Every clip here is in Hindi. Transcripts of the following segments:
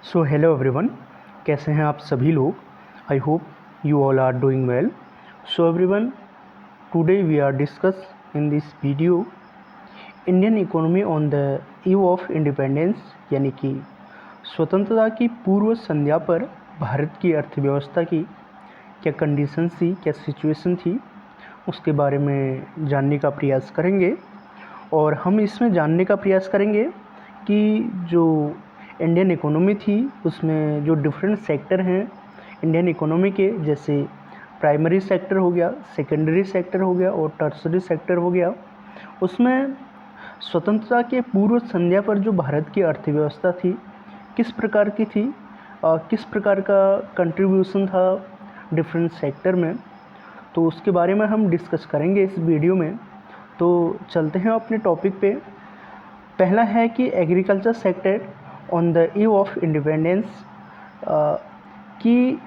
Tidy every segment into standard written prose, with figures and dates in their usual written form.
सो हेलो एवरीवन, कैसे हैं आप सभी लोग। I hope you all are doing well. So everyone, today we are discuss in this video Indian economy on the eve of independence, यानी कि स्वतंत्रता की पूर्व संध्या पर भारत की अर्थव्यवस्था की क्या कंडीशंस थी, क्या सिचुएशन थी, उसके बारे में जानने का प्रयास करेंगे। और हम इसमें जानने का प्रयास करेंगे कि जो इंडियन इकोनॉमी थी उसमें जो डिफरेंट सेक्टर हैं इंडियन इकोनॉमी के, जैसे प्राइमरी सेक्टर हो गया, सेकेंडरी सेक्टर हो गया और टर्सरी सेक्टर हो गया, उसमें स्वतंत्रता के पूर्व संध्या पर जो भारत की अर्थव्यवस्था थी किस प्रकार की थी, किस प्रकार का कंट्रीब्यूशन था डिफरेंट सेक्टर में, तो उसके बारे में हम डिस्कस करेंगे इस वीडियो में। तो चलते हैं अपने टॉपिक पे। पहला है कि agriculture sector on the eve of independence, कि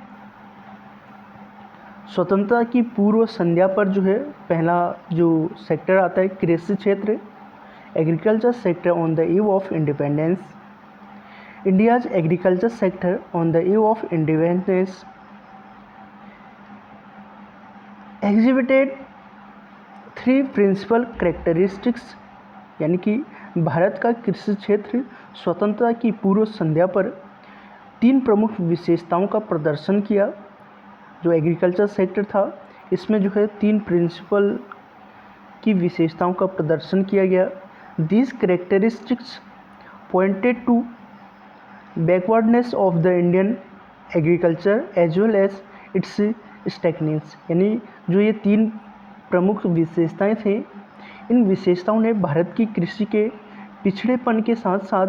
स्वतंत्रता की पूर्व संध्या पर जो है पहला जो सेक्टर आता है कृषि क्षेत्र, agriculture sector on the eve of independence. India's agriculture sector on the eve of independence exhibited three principal characteristics, यानी कि भारत का कृषि क्षेत्र स्वतंत्रता की पूर्व संध्या पर तीन प्रमुख विशेषताओं का प्रदर्शन किया। जो एग्रीकल्चर सेक्टर था इसमें जो है तीन प्रिंसिपल की विशेषताओं का प्रदर्शन किया गया। These characteristics pointed to backwardness of the Indian agriculture as well as its stagnance, यानी जो ये तीन प्रमुख विशेषताएं थे, इन विशेषताओं ने भारत की कृषि के पिछड़ेपन के साथ साथ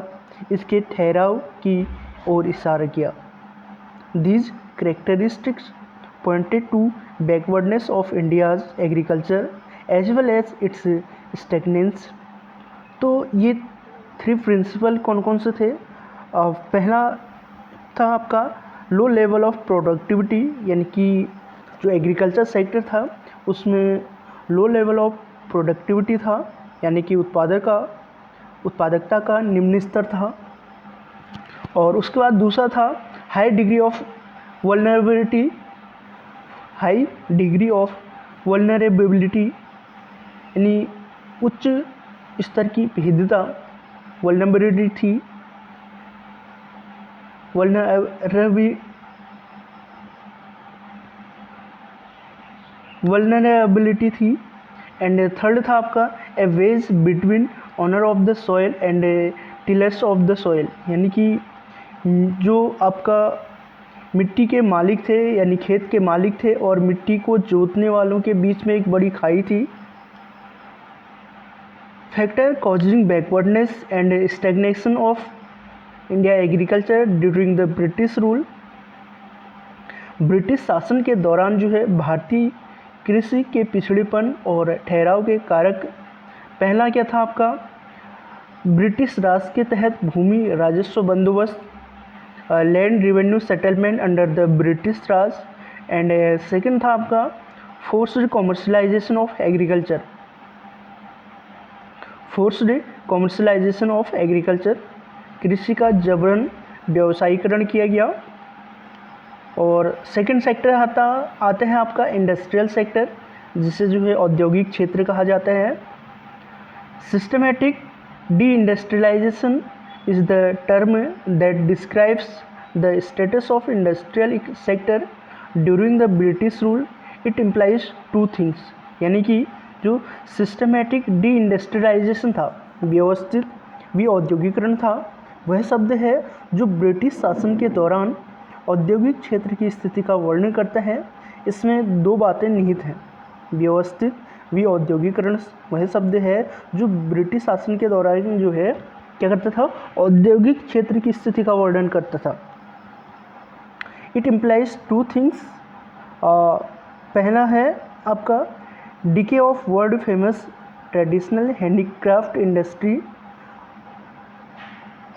इसके ठहराव की ओर इशारा किया। These characteristics pointed to backwardness of India's agriculture as well as its stagnance. तो ये थ्री प्रिंसिपल कौन कौन से थे? पहला था आपका लो लेवल ऑफ प्रोडक्टिविटी, यानी कि जो एग्रीकल्चर सेक्टर था उसमें लो लेवल ऑफ प्रोडक्टिविटी था, यानी कि उत्पादकता का निम्न स्तर था। और उसके बाद दूसरा था हाई डिग्री ऑफ वल्नरेबिलिटी, यानी उच्च स्तर की भेद्यता, वल्नरेबिलिटी थी, वल्नरेबिलिटी थी। एंड थर्ड था आपका a wedge between owner of the soil and tillers of the soil, यानी कि जो आपका मिट्टी के मालिक थे, यानी खेत के मालिक थे और मिट्टी को जोतने वालों के बीच में एक बड़ी खाई थी। Factor causing backwardness and stagnation of India agriculture during the British rule. British शासन के दौरान जो है भारतीय कृषि के पिछड़ेपन और ठहराव के कारक, पहला क्या था आपका ब्रिटिश राज के तहत भूमि राजस्व बंदोबस्त, land revenue settlement under the British Raj. And second था आपका फोर्स्ड कॉमर्शलाइजेशन ऑफ एग्रीकल्चर, कृषि का जबरन व्यवसायीकरण किया गया। और सेकंड सेक्टर आते हैं आपका इंडस्ट्रियल सेक्टर, जिसे जो है औद्योगिक क्षेत्र कहा जाता है। Systematic deindustrialisation is the term that describes the status of industrial sector during the British rule. It implies two things, यानी कि जो सिस्टमेटिक डी इंडस्ट्रियलाइजेशन था, व्यवस्थित विऔद्योगिकरण था, वह शब्द है जो ब्रिटिश शासन के दौरान औद्योगिक क्षेत्र की स्थिति का वर्णन करता है। इसमें दो बातें निहित हैं। व्यवस्थित विऔद्योगिकरण वह शब्द है जो ब्रिटिश शासन के दौरान जो है क्या करता था, औद्योगिक क्षेत्र की स्थिति का वर्णन करता था। इट इम्प्लाइज टू थिंग्स, पहला है आपका decay of world famous traditional handicraft industry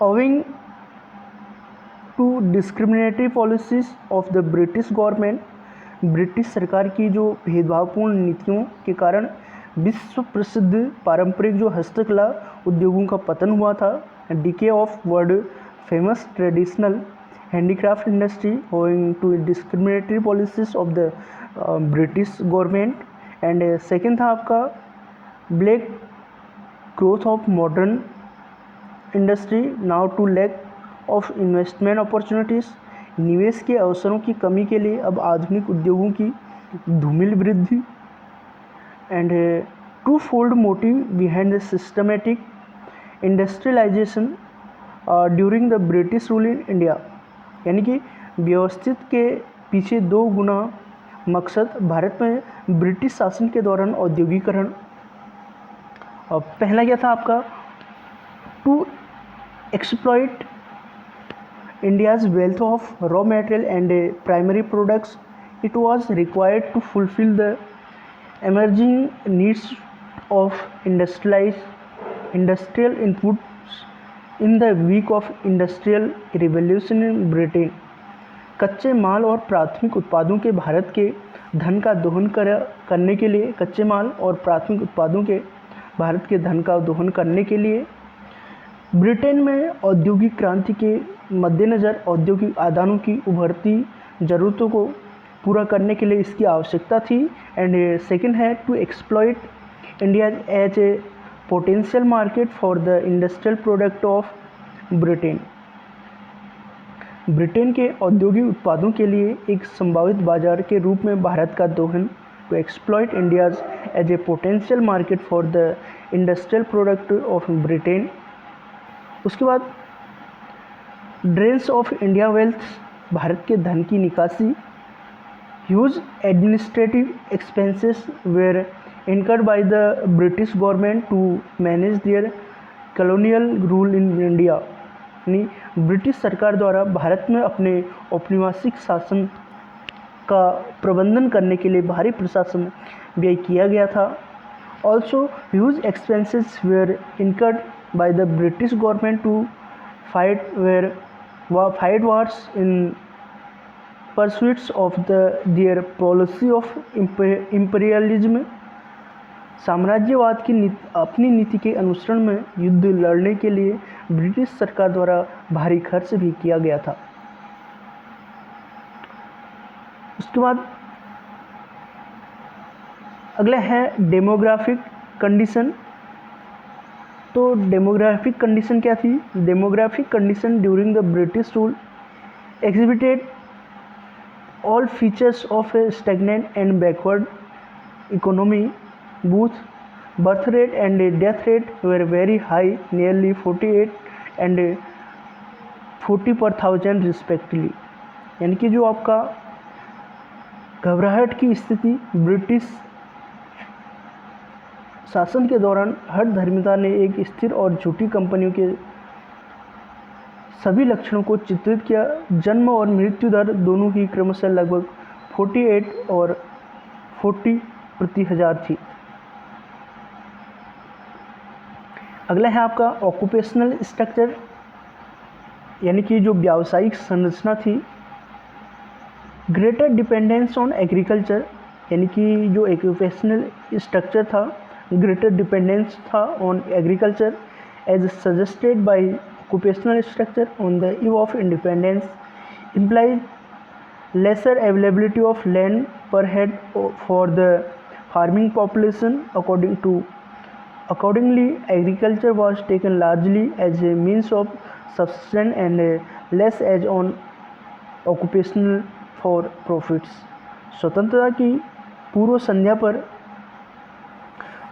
owing to discriminatory policies of the British government. ब्रिटिश सरकार की जो भेदभावपूर्ण नीतियों के कारण विश्व प्रसिद्ध पारंपरिक जो हस्तकला उद्योगों का पतन हुआ था। Decay of world famous traditional handicraft industry owing to discriminatory policies of the British government. And second था आपका black growth of modern industry now to lack of investment opportunities, निवेश के अवसरों की कमी के लिए अब आधुनिक उद्योगों की धूमिल वृद्धि। And twofold motive behind the systematic deindustrialisation during the British rule in India, यानी कि व्यवस्थित के पीछे दो गुना मकसद भारत में ब्रिटिश शासन के दौरान औद्योगिकरण। और पहला क्या था आपका, to exploit India's wealth of raw material and primary products, it was required to fulfil the emerging needs of industrial inputs in the wake of industrial revolution in Britain। कच्चे माल और प्राथमिक उत्पादों के भारत के धन का दोहन करने के लिए कच्चे माल और प्राथमिक उत्पादों के भारत के धन का दोहन करने के लिए ब्रिटेन में औद्योगिक क्रांति के मद्देनज़र औद्योगिक आदानों की उभरती ज़रूरतों को पूरा करने के लिए इसकी आवश्यकता थी। एंड सेकंड है to exploit India as a potential market for the industrial product of Britain, Britain के औद्योगिक उत्पादों के लिए एक संभावित बाजार के रूप में भारत का दोहन। To exploit India's as a potential market for the industrial product of Britain. उसके बाद ड्रेन्स ऑफ इंडिया वेल्थ, भारत के धन की निकासी। Huge administrative expenses were incurred by the British government to manage their colonial rule in India, यानी ब्रिटिश सरकार द्वारा भारत में अपने औपनिवेशिक शासन का प्रबंधन करने के लिए भारी प्रशासन व्यय किया गया था। Also, huge expenses were incurred by the British government to fight wars in pursuits of their policy of imperialism, साम्राज्यवाद की अपनी नीति के अनुसरण में युद्ध लड़ने के लिए ब्रिटिश सरकार द्वारा भारी खर्च भी किया गया था। उसके बाद अगला है डेमोग्राफिक कंडीशन। तो डेमोग्राफिक कंडीशन क्या थी? Demographic condition during the British rule exhibited all features of a stagnant and backward economy. Both birth rate and death rate were very high, nearly 48 and 40 per thousand respectively, यानी कि जो आपका घबराहट की स्थिति ब्रिटिश शासन के दौरान हठ धर्मिता ने एक स्थिर और झूठी कंपनियों के सभी लक्षणों को चित्रित किया। जन्म और मृत्यु दर दोनों की क्रमशः लगभग 48 और 40 प्रति हजार थी। अगला है आपका ऑक्यूपेशनल स्ट्रक्चर, यानी कि जो व्यावसायिक संरचना थी। ग्रेटर डिपेंडेंस ऑन एग्रीकल्चर, यानी कि जो ऑक्यूपेशनल स्ट्रक्चर था ग्रेटर डिपेंडेंस था on agriculture as suggested by occupational structure on the eve of independence, implied lesser availability of land per head for the farming population. Accordingly, agriculture was taken largely as a means of subsistence and less as an occupational for profits. स्वतंत्रता की पूर्व संध्या पर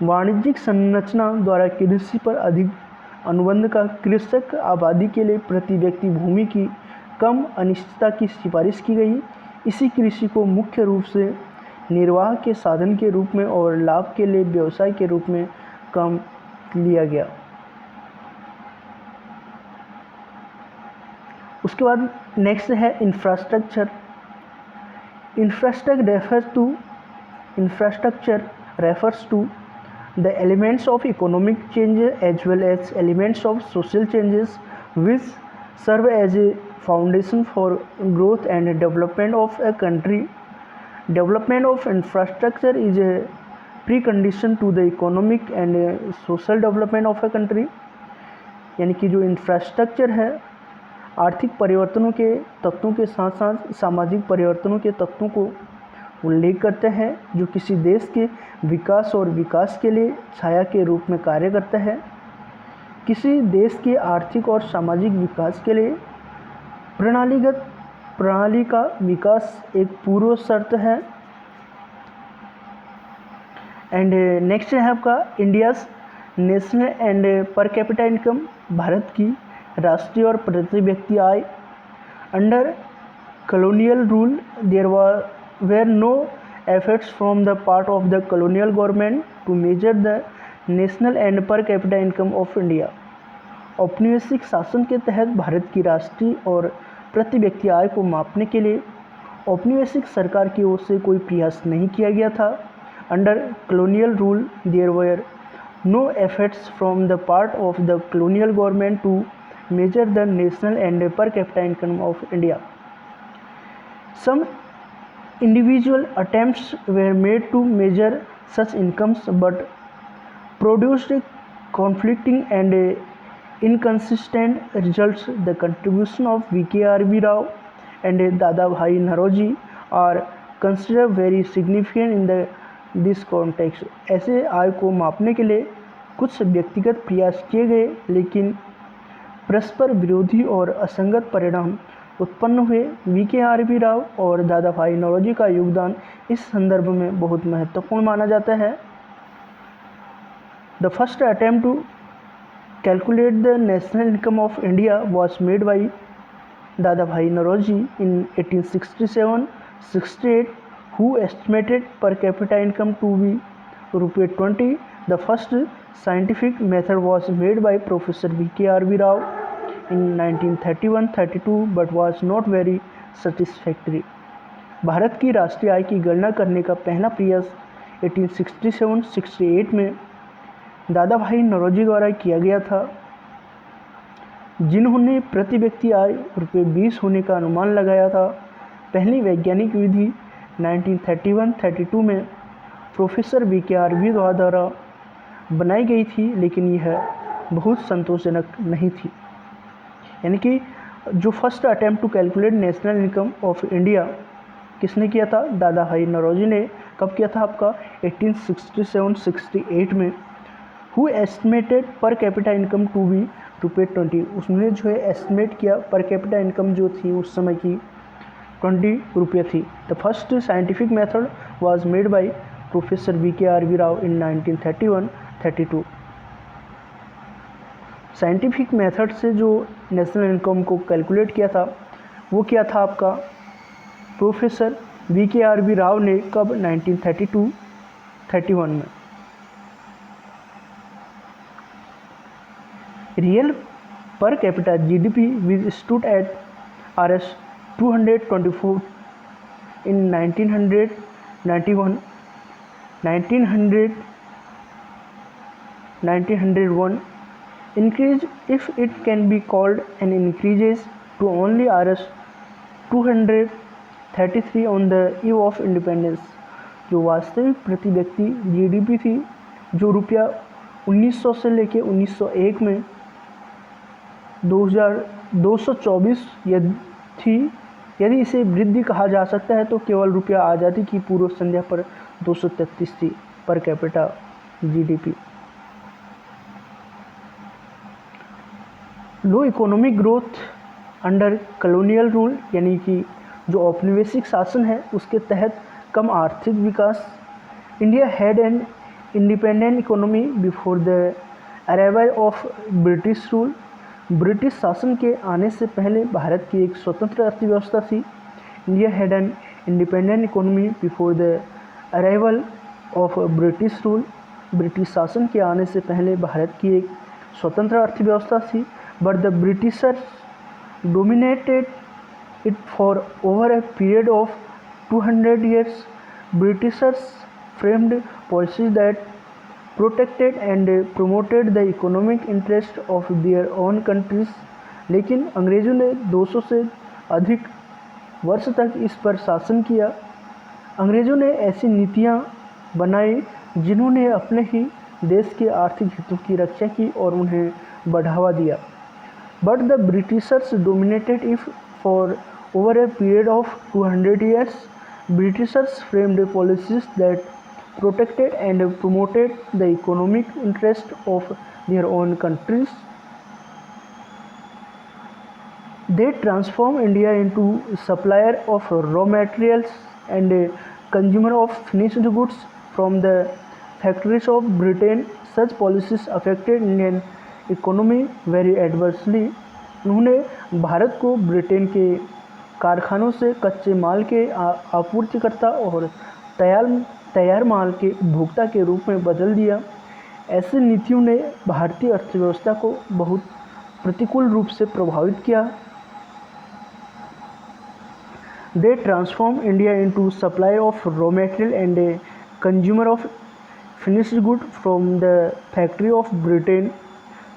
वाणिज्यिक संरचना द्वारा कृषि पर अधिक अनुबंध का कृषक आबादी के लिए प्रति व्यक्ति भूमि की कम अनिश्चितता की सिफारिश की गई। इसी कृषि को मुख्य रूप से निर्वाह के साधन के रूप में और लाभ के लिए व्यवसाय के रूप में कम लिया गया। उसके बाद नेक्स्ट है infrastructure. Infrastructure refers to the elements of economic change as well as elements of social changes which serve as a foundation for growth and development of a country. Development of infrastructure is a precondition to the economic and social development of a country, यानी कि जो इंफ्रास्ट्रक्चर है आर्थिक परिवर्तनों के तत्वों के साथ साथ सामाजिक परिवर्तनों के तत्वों को उल्लेख करते हैं जो किसी देश के विकास और विकास के लिए छाया के रूप में कार्य करता है। किसी देश के आर्थिक और सामाजिक विकास के लिए प्रणालीगत प्रणाली का विकास एक पूर्व शर्त है। एंड नेक्स्ट है आपका India's national and per capita income, Bharat की राष्ट्रीय और प्रति व्यक्ति आय। Under colonial rule there were no efforts from the part of the colonial government to measure the national and per capita income of India। औपनिवेशिक शासन के तहत भारत की राष्ट्रीय और प्रति व्यक्ति आय को मापने के लिए औपनिवेशिक सरकार की ओर से कोई प्रयास नहीं किया गया था। Under colonial rule there were no efforts from the part of the colonial government to measure the national and per capita income of India। Some individual attempts were made to measure such incomes but produced conflicting and inconsistent results। The contribution of V.K.R.B. Rao and Dadabhai Naoroji are considered very significant in this context। ऐसे आय को मापने के लिए कुछ व्यक्तिगत प्रयास किए गए लेकिन परस्पर विरोधी और असंगत परिणाम उत्पन्न हुए। V.K.R.B. राव और दादाभाई नौरोजी का योगदान इस संदर्भ में बहुत महत्वपूर्ण माना जाता है। The first attempt to calculate the national income of India was made by Dadabhai Naoroji in 1867-68 who estimated per capita income to be ₹20। The first scientific method was made by Professor V.K.R.B. Rao in 1931-32 but was not very satisfactory। Bharat की राष्ट्रीय आय की गणना करने का पहला प्रयास 1867-68 में दादाभाई नौरोजी द्वारा किया गया था, जिन्होंने प्रति व्यक्ति आय ₹20 होने का अनुमान लगाया था। पहली वैज्ञानिक विधि 1931-32 में प्रोफेसर V.K.R.B. द्वारा बनाई गई थी लेकिन यह बहुत संतोषजनक नहीं थी। यानी कि जो first attempt to calculate national income of India किसने किया था? दादाभाई नौरोजी ने। कब किया था आपका? 1867-68 में। Who estimated per capita income to be ₹20। उसने जो है एस्टिमेट किया पर कैपिटा इनकम जो थी उस समय की ₹20 थी। The first scientific method was made by professor V.K.R.B. Rao in 1931-32। Scientific method से जो नेशनल इनकम को कैलकुलेट किया था वो क्या था आपका? Professor V.K.R.B. राव ने। कब? 1932-31 में। Real per capita GDP which stood at $224 in 1991, 1901 increase, if it can be called an increases, to only $233 on the eve of independence। जो वास्तविक प्रति व्यक्ति GDP थी जो ₹1900 से लेके 1901 में 224 थी, यदि इसे वृद्धि कहा जा सकता है तो केवल रुपया आज़ादी की पूर्व संध्या पर 233 थी per capita GDP। Low economic growth under colonial rule, यानी कि जो औपनिवेशिक शासन है उसके तहत कम आर्थिक विकास। India had an independent economy before the arrival of British rule. British शासन के आने से पहले भारत की एक स्वतंत्र अर्थव्यवस्था थी। India had an independent economy before the arrival of British rule. British शासन के आने से पहले भारत की एक स्वतंत्र अर्थव्यवस्था थी, but the Britishers dominated it for over a period of 200 years। Britishers framed policies that protected and promoted the economic interest of their own countries। लेकिन अंग्रेज़ों ने 200 से अधिक वर्ष तक इस पर शासन किया। अंग्रेज़ों ने ऐसी नीतियाँ बनाई जिन्होंने अपने ही देश के आर्थिक हितों की रक्षा की और उन्हें बढ़ावा दिया। but the Britishers dominated it for over a period of 200 years. Britishers framed policies that protected and promoted the economic interest of their own countries. They transformed India into supplier of raw materials and a consumer of finished goods from the factories of Britain. Such policies affected Indian economy very adversely. उन्होंने भारत को ब्रिटेन के कारखानों से कच्चे माल के आपूर्तिकर्ता और तैयार माल के उपभोक्ता के रूप में बदल दिया। ऐसी नीतियों ने भारतीय अर्थव्यवस्था को बहुत प्रतिकूल रूप से प्रभावित किया। They transformed India into supply of raw material and a consumer of finished goods from the factory of Britain.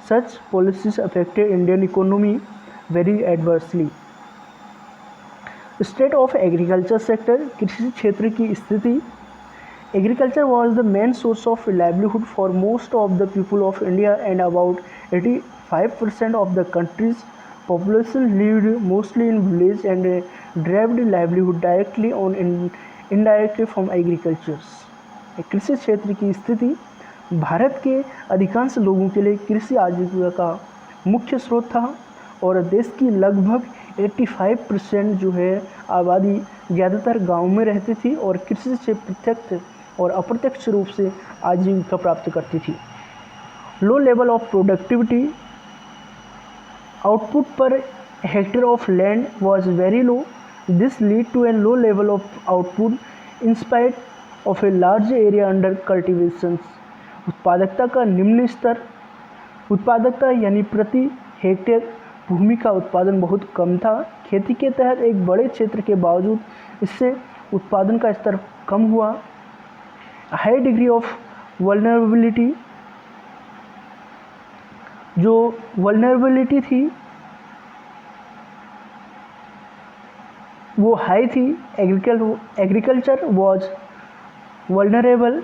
Such policies affected Indian economy very adversely. State of agriculture sector, कृषि क्षेत्र की स्थिति। Agriculture was the main source of livelihood for most of the people of India, and about 85% of the country's population lived mostly in village and derived livelihood directly or indirectly from agriculture. कृषि क्षेत्र की स्थिति भारत के अधिकांश लोगों के लिए कृषि आजीविका का मुख्य स्रोत था और देश की लगभग 85% जो है आबादी ज़्यादातर गाँव में रहती थी और कृषि से प्रत्यक्ष और अप्रत्यक्ष रूप से आजीविका प्राप्त करती थी। लो level of productivity, output per hectare of land was very low. This led to a low level of output in spite of a large area under cultivation. उत्पादकता का निम्न स्तर, उत्पादकता यानी प्रति हेक्टेयर भूमि का उत्पादन बहुत कम था। खेती के तहत एक बड़े क्षेत्र के बावजूद इससे उत्पादन का स्तर कम हुआ। हाई डिग्री ऑफ वल्नरेबिलिटी, जो वल्नरेबिलिटी थी वो हाई थी। Agriculture was vulnerable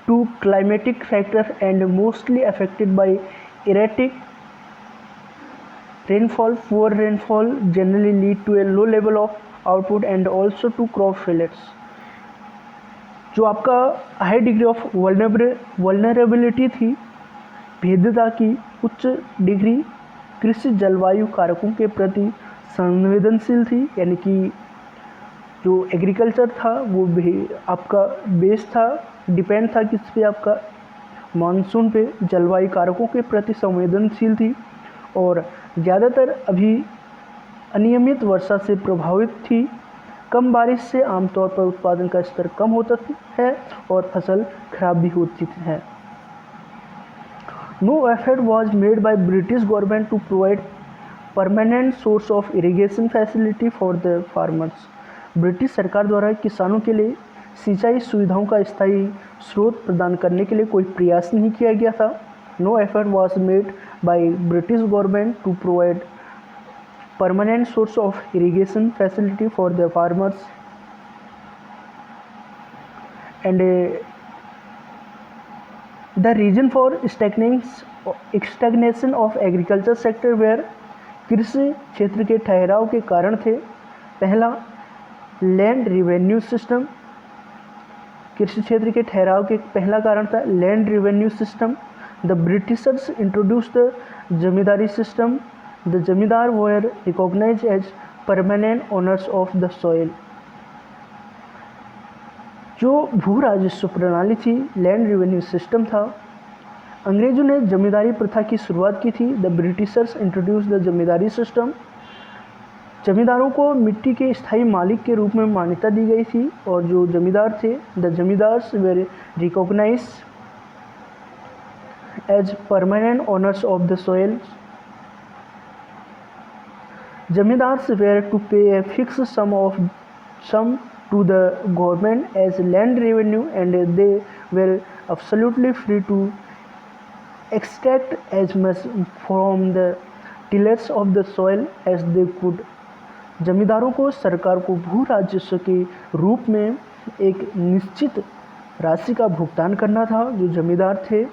to climatic factor and mostly affected by erratic rainfall. Poor rainfall generally lead to a low level of output and also to crop failures. जो आपका हाई डिग्री ऑफ वल्नरेबिलिटी थी, भेद्यता की उच्च डिग्री कृषि जलवायु कारकों के प्रति संवेदनशील थी, यानी कि जो एग्रीकल्चर था वो भी आपका बेस था, डिपेंड था किस पे, आपका मानसून पे, जलवायु कारकों के प्रति संवेदनशील थी और ज़्यादातर अभी अनियमित वर्षा से प्रभावित थी। कम बारिश से आमतौर पर उत्पादन का स्तर कम होता है और फसल खराब भी होती है। No effort was made by British government to provide permanent source of irrigation facility for the farmers. British सरकार द्वारा किसानों के लिए सिंचाई सुविधाओं का स्थायी स्रोत प्रदान करने के लिए कोई प्रयास नहीं किया गया था। No effort was made by British government to provide permanent source of irrigation facility for the farmers, and the reason for stagnation of agriculture sector were, कृषि क्षेत्र के ठहराव के कारण थे। पहला, लैंड रिवेन्यू सिस्टम। कृषि क्षेत्र के ठहराव के पहला कारण था land revenue system. The Britishers introduced the zamindari system. The zamindar were recognised as permanent owners of the soil. जो भू राजस्व प्रणाली थी, लैंड रिवेन्यू सिस्टम था, अंग्रेजों ने जमींदारी प्रथा की शुरुआत की थी। The Britishers introduce the zamindari system. जमींदारों को मिट्टी के स्थायी मालिक के रूप में मान्यता दी गई थी और जो जमींदार थे, the zamindars were recognise as permanent owners of the soil. Zamindars were to pay a fix sum to the government as land revenue, and they were absolutely free to extract as much from the tillers of the soil as they could. जमींदारों को सरकार को भू राजस्व के रूप में एक निश्चित राशि का भुगतान करना था। जो जमींदार थे,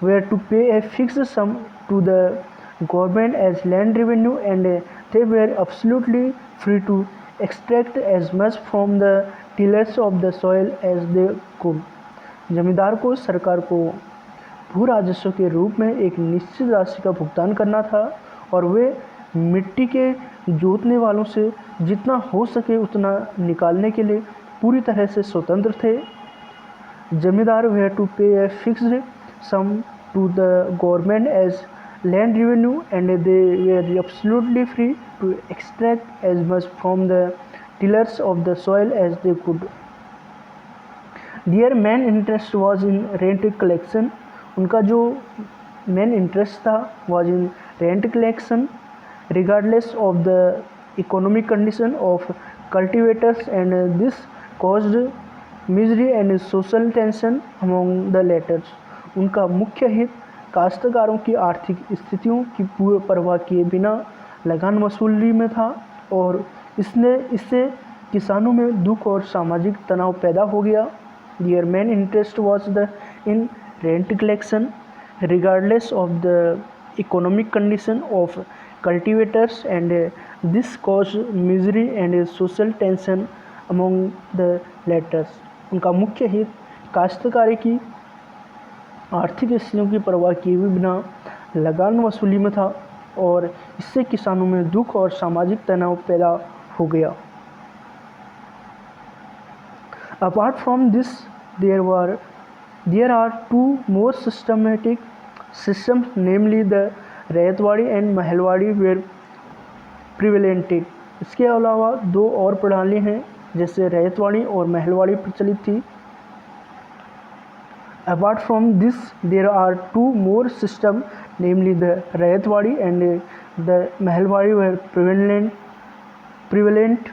were to pay a fixed sum to the government as land revenue, and they were absolutely free to extract as much from the tillers of the soil as they could. जमींदार को सरकार को भू राजस्व के रूप में एक निश्चित राशि का भुगतान करना था और वे मिट्टी के जोतने वालों से जितना हो सके उतना निकालने के लिए पूरी तरह से स्वतंत्र थे। जमींदार were to pay a fixed sum to the government as land revenue, and they were absolutely free to extract as much from the tillers of the soil as they could. Their main interest was in rent collection. उनका जो main interest था was in rent collection regardless of the economic condition of cultivators, and this caused misery and social tension among the latter. उनका मुख्य हित काश्तकारों की आर्थिक स्थितियों की पूर्व परवाह किए बिना लगान वसूली में था और इससे किसानों में दुख और सामाजिक तनाव पैदा हो गया। Their main interest was in rent collection regardless of the economic condition of cultivators, and this caused misery and social tension among the latter. उनका मुख्य हित काश्तकारी की आर्थिक स्थितियों की परवाह किए बिना लगान वसूली में था और इससे किसानों में दुख और सामाजिक तनाव पैदा हो गया। Apart from this there are two more systematic systems, namely the ryotwari and mahalwari where prevalented. इसके अलावा दो और प्रणाली हैं जैसे रैयतवाड़ी और महलवाड़ी प्रचलित थी। Apart from this, there are two more systems, namely the Rayatwadi and the Mahalwadi were prevalent,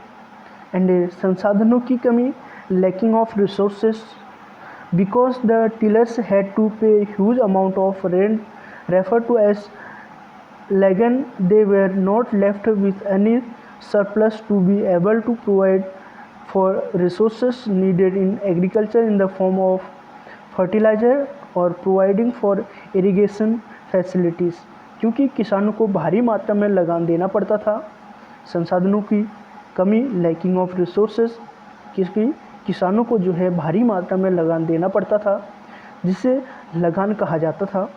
and संसाधनों की कमी, lacking of resources, because the tillers had to pay huge amount of rent, referred to as legan, they were not left with any surplus to be able to provide for resources needed in agriculture in the form of fertiliser और प्रोवाइडिंग फॉर इरिगेशन फैसिलिटीज़। क्योंकि किसानों को भारी मात्रा में लगान देना पड़ता था, संसाधनों की कमी, लैकिंग ऑफ रिसोर्सेज, क्योंकि किसानों को जो है भारी मात्रा में लगान देना पड़ता था जिसे लगान कहा जाता था।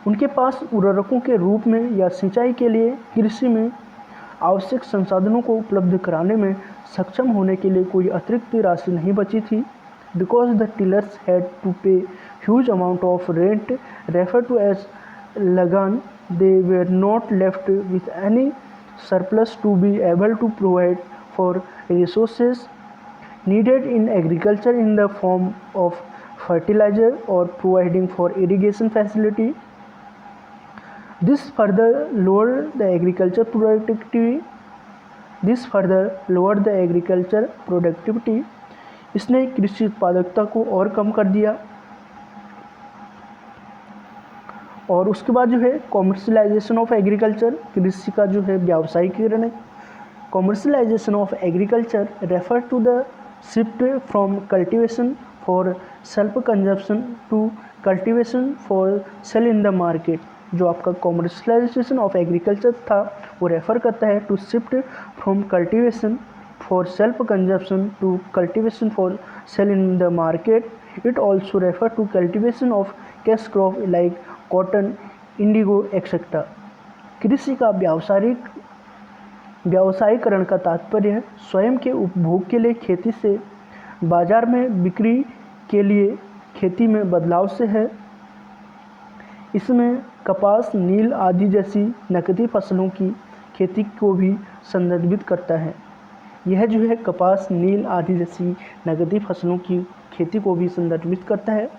उनके पास उर्वरकों के रूप में या सिंचाई के लिए कृषि में आवश्यक संसाधनों को उपलब्ध कराने में सक्षम होने के लिए कोई अतिरिक्त राशि नहीं बची थी। Because the tillers had to pay huge amount of rent, referred to as lagan, they were not left with any surplus to be able to provide for resources needed in agriculture in the form of fertilizer or providing for irrigation facility. This further lowered the agriculture productivity. इसने कृषि उत्पादकता को और कम कर दिया। और उसके बाद जो है कॉमर्शलाइजेशन ऑफ एग्रीकल्चर, कृषि का जो है व्यावसायीकरण है। Commercialisation of agriculture refer to the shift from cultivation for self consumption to cultivation for sale in the market. जो आपका कॉमर्शलाइजेशन ऑफ एग्रीकल्चर था वो रेफर करता है to shift from cultivation for self-consumption to cultivation for sale in the market. It also refers to cultivation of cash crop like cotton, indigo, etc. कृषि का व्यावसायीकरण का तात्पर्य स्वयं के उपभोग के लिए खेती से बाजार में बिक्री के लिए खेती में बदलाव से है। इसमें कपास, नील आदि जैसी नकदी फसलों की खेती को भी संदर्भित करता है। यह जो है कपास, नील आदि जैसी नकदी फसलों की खेती को भी संदर्भित करता है।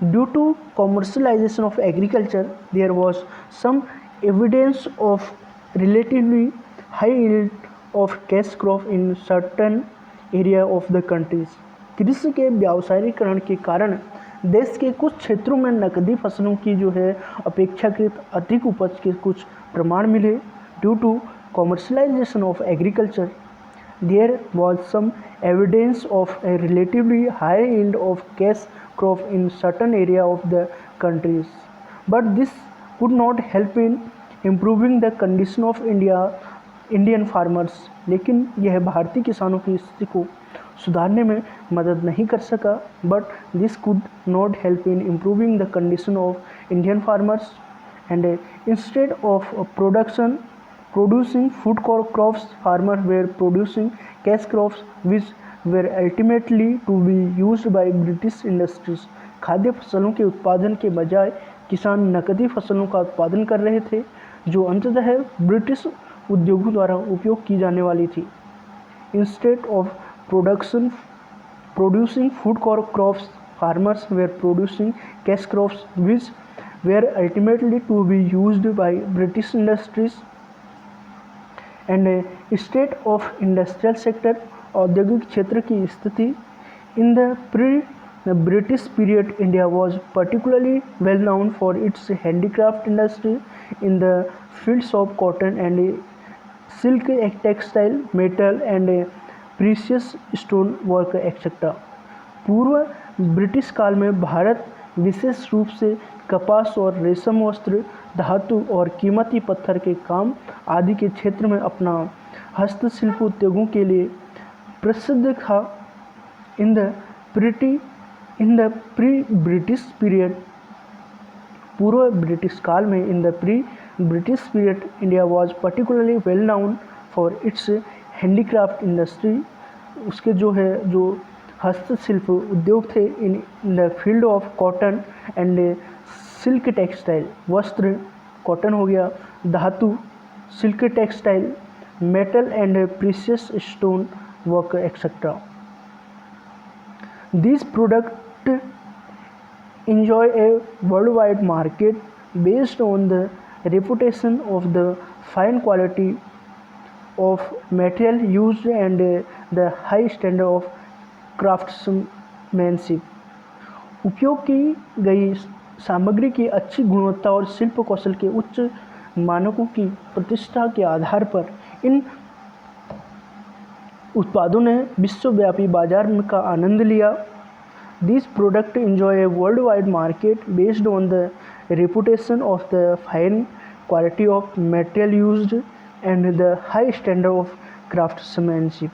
Due to commercialisation of agriculture there was some evidence of relatively high yield of cash crop in certain area of the countries. कृषि के व्यावसायीकरण के कारण देश के कुछ क्षेत्रों में नकदी फसलों की जो है अपेक्षाकृत अधिक उपज के कुछ प्रमाण मिले। Due to commercialisation of agriculture there was some evidence of a relatively high yield of cash crop in certain area of the countries, but this could not help in improving the condition of Indian farmers, लेकिन यह भारतीय किसानों की स्थिति को सुधारने में मदद नहीं कर सका. But this could not help in improving the condition of Indian farmers, and instead of producing food crops, farmers were producing cash crops which were ultimately to be used by British industries. खाद्य फसलों के उत्पादन के बजाय किसान नकदी फसलों का उत्पादन कर रहे थे जो अंततः ब्रिटिश उद्योगों द्वारा उपयोग की जाने वाली थी. Instead of producing food crops, farmers were producing cash crops which were ultimately to be used by British industries. And state of industrial sector, औद्योगिक क्षेत्र की स्थिति. In the pre British period India was particularly well known for its handicraft industry in the fields of cotton and silk, textile, metal and precious stone work etcetera. पूर्व ब्रिटिश काल में भारत विशेष रूप से कपास और रेशम वस्त्र, धातु और कीमती पत्थर के काम आदि के क्षेत्र में अपना हस्तशिल्प उद्योगों के लिए प्रसिद्ध था. In the pre British period, पूर्व ब्रिटिश काल में, in the pre British period India was particularly well known for its handicraft industry. उसके जो हस्तशिल्प उद्योग थे in the field of cotton and silk, textile, वस्त्र कॉटन हो गया, धातु silk, textile, metal and precious stone work etcetera. These products enjoy a worldwide market based on the reputation of the fine quality of material used and the high standard of craftsmanship. उपयोग की गई सामग्री की अच्छी गुणवत्ता और शिल्प कौशल के उच्च मानकों की प्रतिष्ठा के आधार पर इन उत्पादों ने विश्वव्यापी बाजार का आनंद लिया. These products enjoy a worldwide market based on the reputation of the fine quality of material used and the high standard of craftsmanship.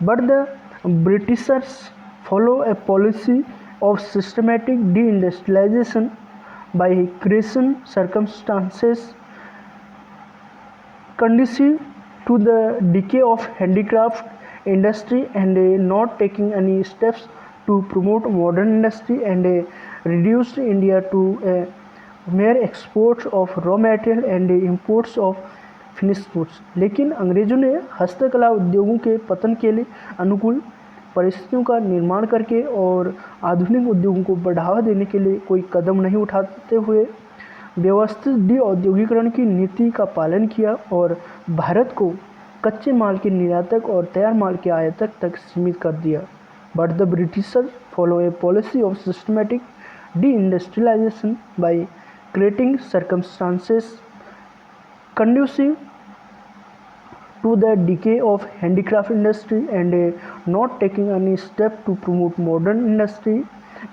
But the Britishers follow a policy of systematic deindustrialization by creating circumstances conducive to the decay of handicraft industry and not taking any steps to promote modern industry and reduced India to a mere exports of raw material and imports of finished goods. लेकिन अंग्रेजों ने हस्तकला उद्योगों के पतन के लिए अनुकूल परिस्थितियों का निर्माण करके और आधुनिक उद्योगों को बढ़ावा देने के लिए कोई कदम नहीं उठाते हुए व्यवस्थित डी-औद्योगिकरण की नीति का पालन किया और भारत को कच्चे माल के निर्यातक और तैयार माल के आयातक तक सीमित कर दिया. But the Britishers follow A policy of systematic D-industrialisation by creating circumstances conducive to the decay of handicraft industry and not taking any step to promote modern industry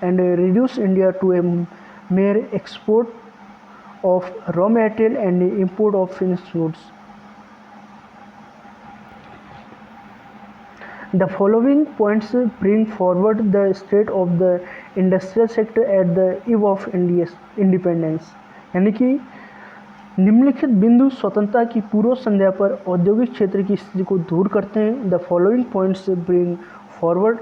and reduce India to a mere export of raw material and import of finished goods. The following points bring forward the state of the industrial sector at the eve of India's independence. यानी कि निम्नलिखित बिंदु स्वतंत्रता की पूर्व संध्या पर औद्योगिक क्षेत्र की स्थिति को दूर करते हैं. The following points bring forward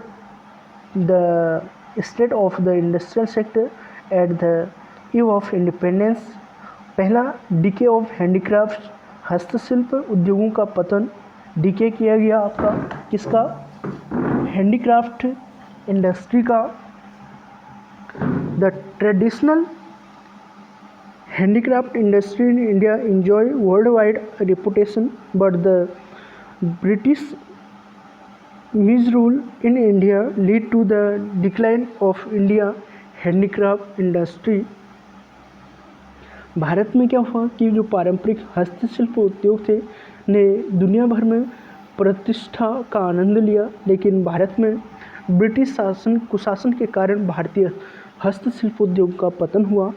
the state of the industrial sector at the eve of independence. पहला, डीके ऑफ हैंडीक्राफ्ट, हस्तशिल्प उद्योगों का पतन. डीके किया गया आपका किसका? हैंडीक्राफ्ट इंडस्ट्री का. The traditional handicraft industry in India enjoy worldwide reputation, but the British misrule in India lead to the decline of India handicraft industry. Bharat में क्या हुआ कि जो पारंपरिक हस्तशिल्प उद्योग थे ने दुनिया भर में प्रतिष्ठा का आनंद लिया, लेकिन भारत में ब्रिटिश कुशासन के कारण भारतीय हस्तशिल्प उद्योग का पतन हुआ.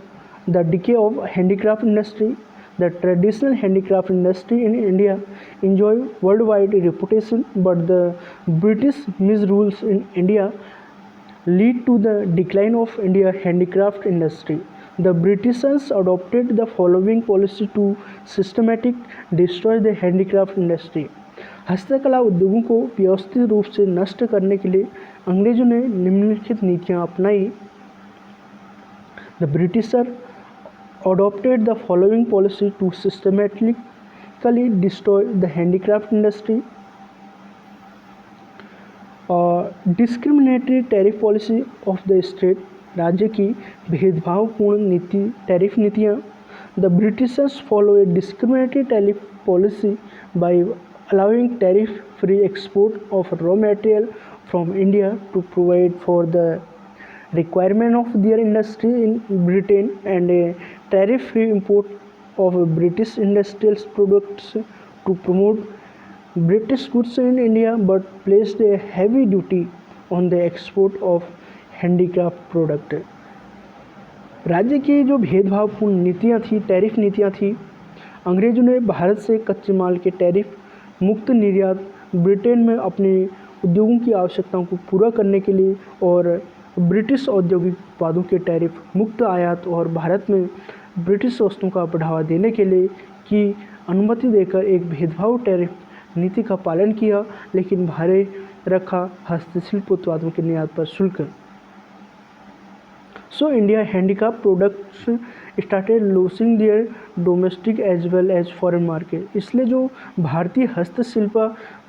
The decay of handicraft industry. The traditional handicraft industry in India enjoy worldwide reputation, but the British misrules in India lead to the decline of India handicraft industry. The Britishers adopted the following policy to systematically destroy the handicraft industry. हस्तकला उद्योगों को व्यवस्थित रूप से नष्ट करने के लिए अंग्रेजों ने निम्नलिखित नीतियां अपनाई. The Britishers adopted the following policy to systematically destroy the handicraft industry. Discriminatory tariff policy of the state. राज्य की भेदभावपूर्ण नीति टैरिफ नीतियाँ. The Britishers follow a discriminatory tariff policy by allowing tariff-free export of raw material from India to provide for the requirement of their industry in Britain, and a tariff-free import of British industrial products to promote British goods in India, but placed a heavy duty on the export of handicraft product. राज्य की जो भेदभावपूर्ण नीतियाँ थी, टैरिफ नीतियाँ थी, अंग्रेजों ने भारत से कच्चे माल के टैरिफ मुक्त निर्यात ब्रिटेन में अपने उद्योगों की आवश्यकताओं को पूरा करने के लिए और ब्रिटिश औद्योगिक उत्पादों के टैरिफ मुक्त आयात और भारत में ब्रिटिश वस्तुओं का बढ़ावा देने के लिए की अनुमति देकर एक भेदभाव टैरिफ नीति का पालन किया, लेकिन भारी रखा हस्तशिल्प उत्पादों के निर्यात पर शुल्क. So India handicraft products started losing their domestic as well as foreign market. इसलिए जो भारतीय हस्तशिल्प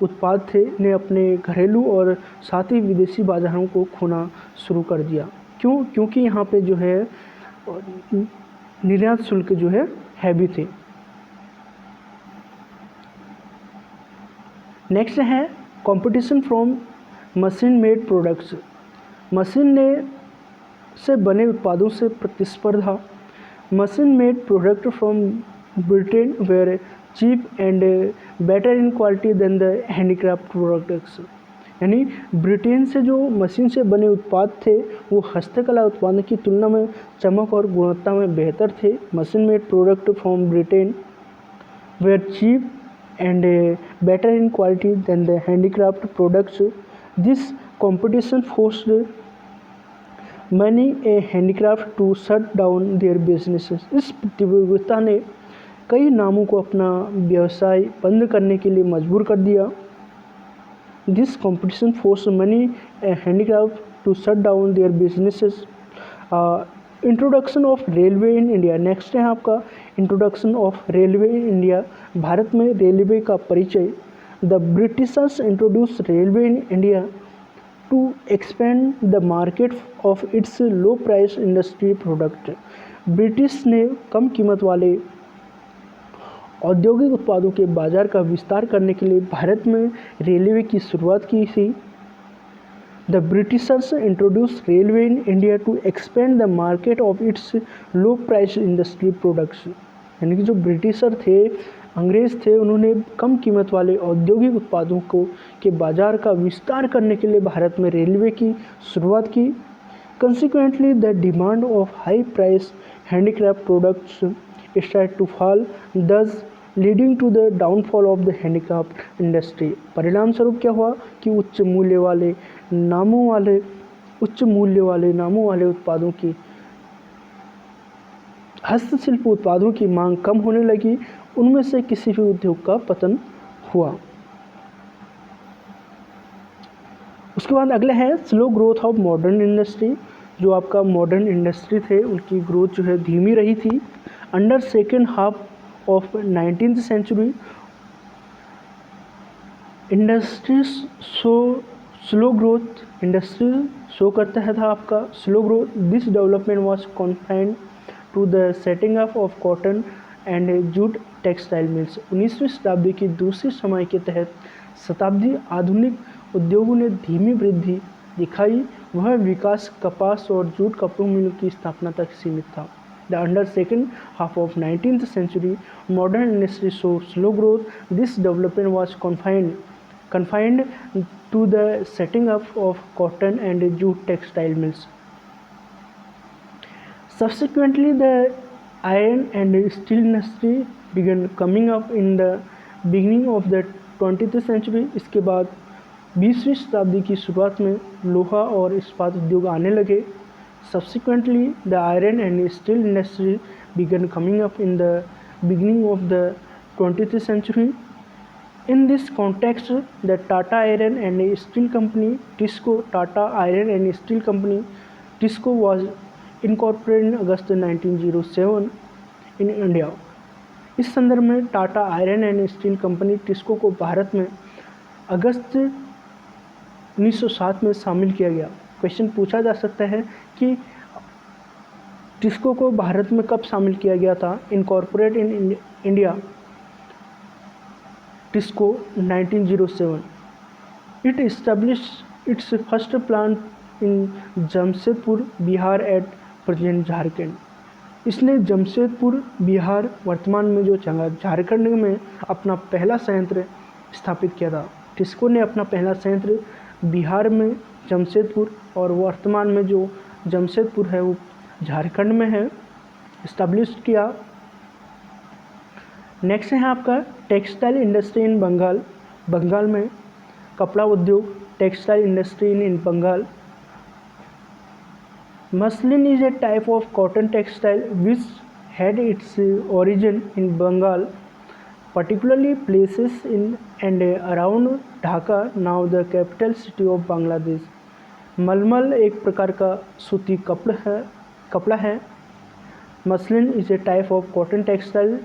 उत्पाद थे ने अपने घरेलू और साथ ही विदेशी बाजारों को खोना शुरू कर दिया. क्यों? क्योंकि यहाँ पे जो है निर्यात शुल्क जो है हैवी थे. नेक्स्ट है competition from machine made products. Machine ने से बने उत्पादों से प्रतिस्पर्धा. Machine made product from Britain were cheap and better in quality than the handicraft products. यानी ब्रिटेन से जो मशीन से बने उत्पाद थे वो हस्तकला उत्पादों की तुलना में चमक और गुणवत्ता में बेहतर थे. Machine made product from Britain were cheap and better in quality than the handicraft products. This competition forced many a handicraft to shut down their businesses. इस प्रतियोगिता ने कई नामों को अपना व्यवसाय बंद करने के लिए मजबूर कर दिया. This competition forced many a handicraft to shut down their businesses. Introduction of railway in India. Next है आपका introduction of railway in India. भारत में रेलवे का परिचय. The Britishers introduce railway in India to expand the market of its low price industry product. British ने कम कीमत वाले औद्योगिक उत्पादों के बाजार का विस्तार करने के लिए भारत में रेलवे की शुरुआत की थी. The Britishers introduced railway in India to expand the market of its low price industry products. यानी कि जो ब्रिटिशर थे, अंग्रेज थे, उन्होंने कम कीमत वाले औद्योगिक उत्पादों को के बाजार का विस्तार करने के लिए भारत में रेलवे की शुरुआत की. Consequently, the demand of high price handicraft products started to fall, thus leading to the downfall of the handicraft industry. परिणाम स्वरूप क्या हुआ कि उच्च मूल्य वाले नामों वाले उत्पादों की हस्तशिल्प उत्पादों की मांग कम होने लगी. उनमें से किसी भी उद्योग का पतन हुआ. उसके बाद अगले हैं slow growth of modern industry. जो आपका मॉडर्न इंडस्ट्री थे उनकी ग्रोथ जो है धीमी रही थी. Under second half of 19th century, industries show slow growth. Industry show करता है था आपका slow growth. This development was confined to the setting up of cotton and jute textile mills. 19वीं शताब्दी की दूसरी समय के तहत शताब्दी आधुनिक उद्योगों ने धीमी वृद्धि दिखाई. वह विकास कपास और जूट कपड़ों मिलों की स्थापना तक सीमित था. The under second half of 19th century, modern industry showed slow growth. This development was confined to the setting up of cotton and jute textile mills. Subsequently, the Iron and steel industry began coming up in the beginning of the 20th century. इसके बाद 20वीं शताब्दी की शुरुआत में लोहा और इस्पात उद्योग आने लगे. Subsequently, the iron and steel industry began coming up in the beginning of the 20th century. In this context, the Tata Iron and Steel Company (TISCO) Tata Iron and Steel Company (TISCO) was incorporated in August 1907 in India. इस संदर्भ में Tata iron and steel company TISCO को भारत में अगस्त 1907 में शामिल किया गया. क्वेश्चन पूछा जा सकता है कि टिस्को को भारत में कब शामिल किया गया था. Incorporate in India TISCO 1907. It established it's first plant in Jamshedpur Bihar at present Jharkhand. इसने जमशेदपुर बिहार वर्तमान में जो झारखंड में अपना पहला संयंत्र स्थापित किया था. टिस्को ने अपना पहला संयंत्र बिहार में जमशेदपुर और वर्तमान में जो जमशेदपुर है वो झारखंड में है, इस्टेब्लिश किया. नेक्स्ट है आपका textile industry in Bengal. Bengal में कपड़ा उद्योग, textile industry in Bengal. Muslin is a type of cotton textile which had its origin in Bengal, particularly places in and around Dhaka, now the capital city of Bangladesh. मलमल एक प्रकार का सूती कपड़ा है. Muslin is a type of cotton textile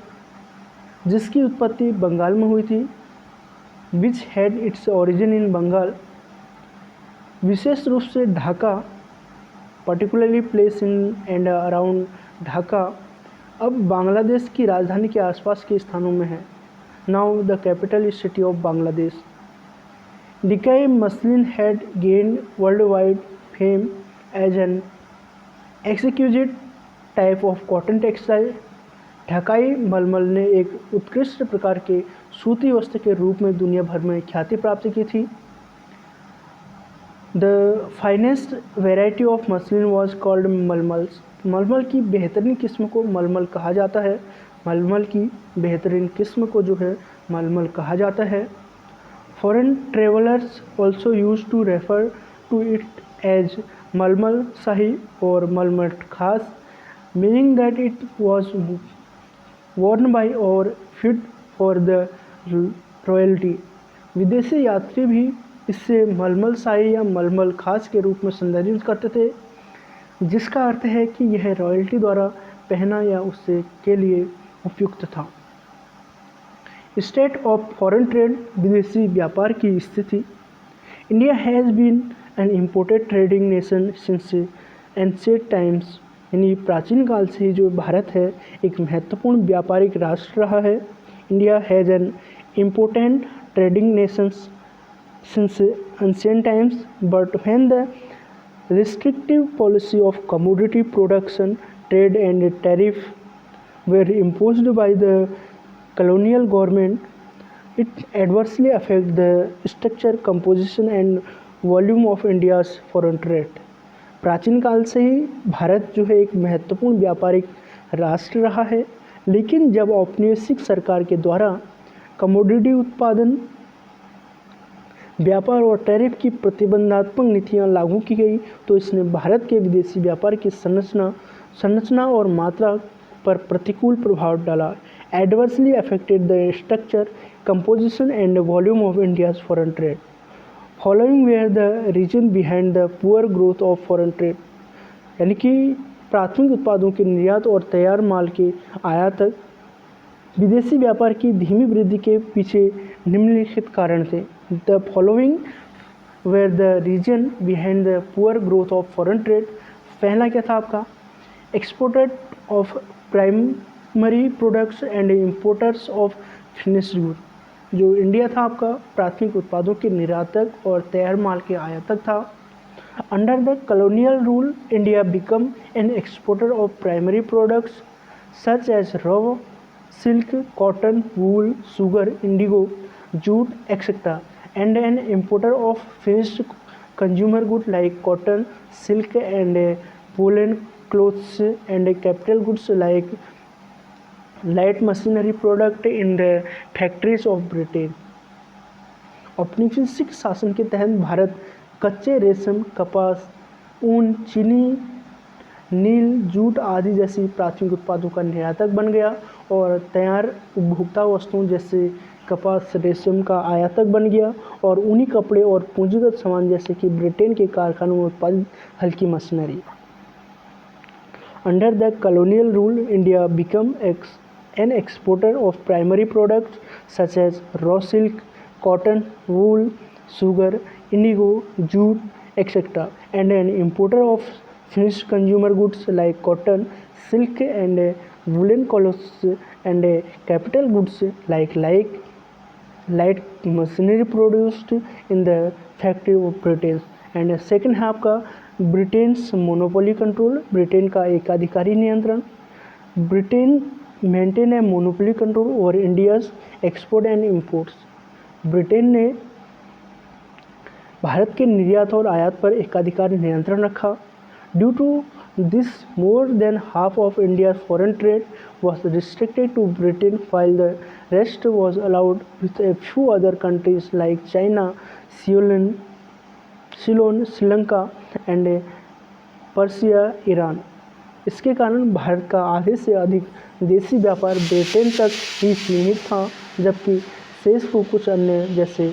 जिसकी उत्पत्ति बंगाल में हुई थी. Which had its origin in Bengal, विशेष रूप से Dhaka, particularly place in and around Dhaka, अब बांग्लादेश की राजधानी के आसपास के स्थानों में है. Now the capital city of Bangladesh. Dhakai muslin had gain world wide fame as an exclusive type of cotton textile. Dhakai मलमल ने एक उत्कृष्ट प्रकार के सूती वस्त्र के रूप में दुनिया भर में ख्याति प्राप्त की थी. The finest variety of muslin was called malmals. मलमल की बेहतरीन किस्म को मलमल कहा जाता है. मलमल की बेहतरीन किस्म को जो है मलमल कहा जाता है. Foreign travellers also use to refer to it as malmal shahi और malmal khas, meaning that it was worn by or fit for the royalty. विदेशी यात्री भी इससे मलमल शाही या मलमल खास के रूप में संदर्भित करते थे, जिसका अर्थ है कि यह रॉयल्टी द्वारा पहना या उससे के लिए उपयुक्त था. स्टेट ऑफ फॉरेन ट्रेड, विदेशी व्यापार की स्थिति. India has been an imported trading nation since ancient times. यानी प्राचीन काल से ही जो भारत है एक महत्वपूर्ण व्यापारिक राष्ट्र रहा है. India has an important trading Nations since ancient times, but when the restrictive policy of commodity production, trade and tariff were imposed by the colonial government, it adversely affected the structure, composition and volume of India's foreign trade. प्राचीन काल से ही भारत जो है एक महत्वपूर्ण व्यापारिक राष्ट्र रहा है, लेकिन जब औपनिवेशिक सरकार के द्वारा कमोडिटी उत्पादन, व्यापार और टैरिफ की प्रतिबंधात्मक नीतियां लागू की गई तो इसने भारत के विदेशी व्यापार की संरचना और मात्रा पर प्रतिकूल प्रभाव डाला. Adversely affected the structure, composition and volume of India's foreign trade. Following were the reason behind the poor growth of foreign trade. यानी कि प्राथमिक उत्पादों के निर्यात और तैयार माल के आयात तक विदेशी व्यापार की धीमी वृद्धि के पीछे निम्नलिखित कारण थे. The following were the reason behind the poor growth of foreign trade. पहला क्या था आपका, exported of primary products and importers of finished good. जो इंडिया था आपका प्राथमिक उत्पादों के निर्यातक और तैयार माल के आयातक था. Under the colonial rule India become an exporter of primary products such as raw silk, cotton, wool, sugar, indigo, jute etcetera, and an importer of finished consumer good like cotton, silk and woollen clothes, and capital goods like light machinery product in the factories of Britain. औपनिवेशिक शासन के तहत भारत कच्चे रेशम, कपास, ऊन, चीनी, नील, जूट आदि जैसी प्राथमिक उत्पादों का निर्यातक बन गया और तैयार उपभोक्ता वस्तुओं जैसे कपास, रेशम का आयातक बन गया और ऊनी कपड़े और पूंजीगत सामान जैसे कि ब्रिटेन के कारखानों में उत्पादित हल्की machinery. Under the colonial rule, India became an exporter of primary products such as raw silk, cotton, wool, sugar, indigo, jute, etc., and an importer of finished consumer goods like cotton, silk, and woolen clothes, and capital goods like light machinery produced in the factory of Britain. And second है आपका ब्रिटेन्स मोनोपोली कंट्रोल, ब्रिटेन का एकाधिकारी नियंत्रण। Britain maintain a monopoly control over India's export and imports. Britain ने भारत के निर्यात और आयात पर एकाधिकारी नियंत्रण रखा। Due to this more than half of India's foreign trade was restricted to Britain while the rest was allowed with a few other countries like China, Ceylon, Sri Lanka and Persia, Iran. इसके कारण भारत का आधे से अधिक देशी व्यापार ब्रिटेन तक ही सीमित था, जबकि शेष को कुछ अन्य जैसे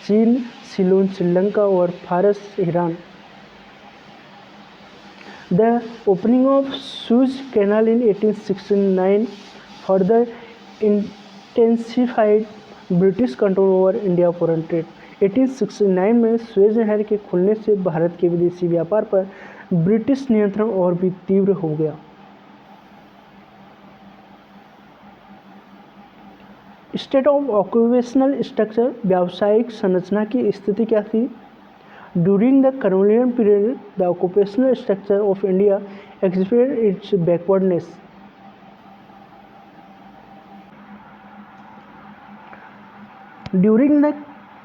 चीन, सीलोन, श्रीलंका और फारस, Iran. The opening of Suez canal in 1869 further intensified British control over India foreign trade. 1869 में सुएज नहर के खुलने से भारत के विदेशी व्यापार पर ब्रिटिश नियंत्रण और भी तीव्र हो गया। स्टेट ऑफ ऑक्यूपेशनल स्ट्रक्चर, व्यावसायिक संरचना की स्थिति क्या थी? During the colonial period the occupational structure of India experienced it's backwardness. During the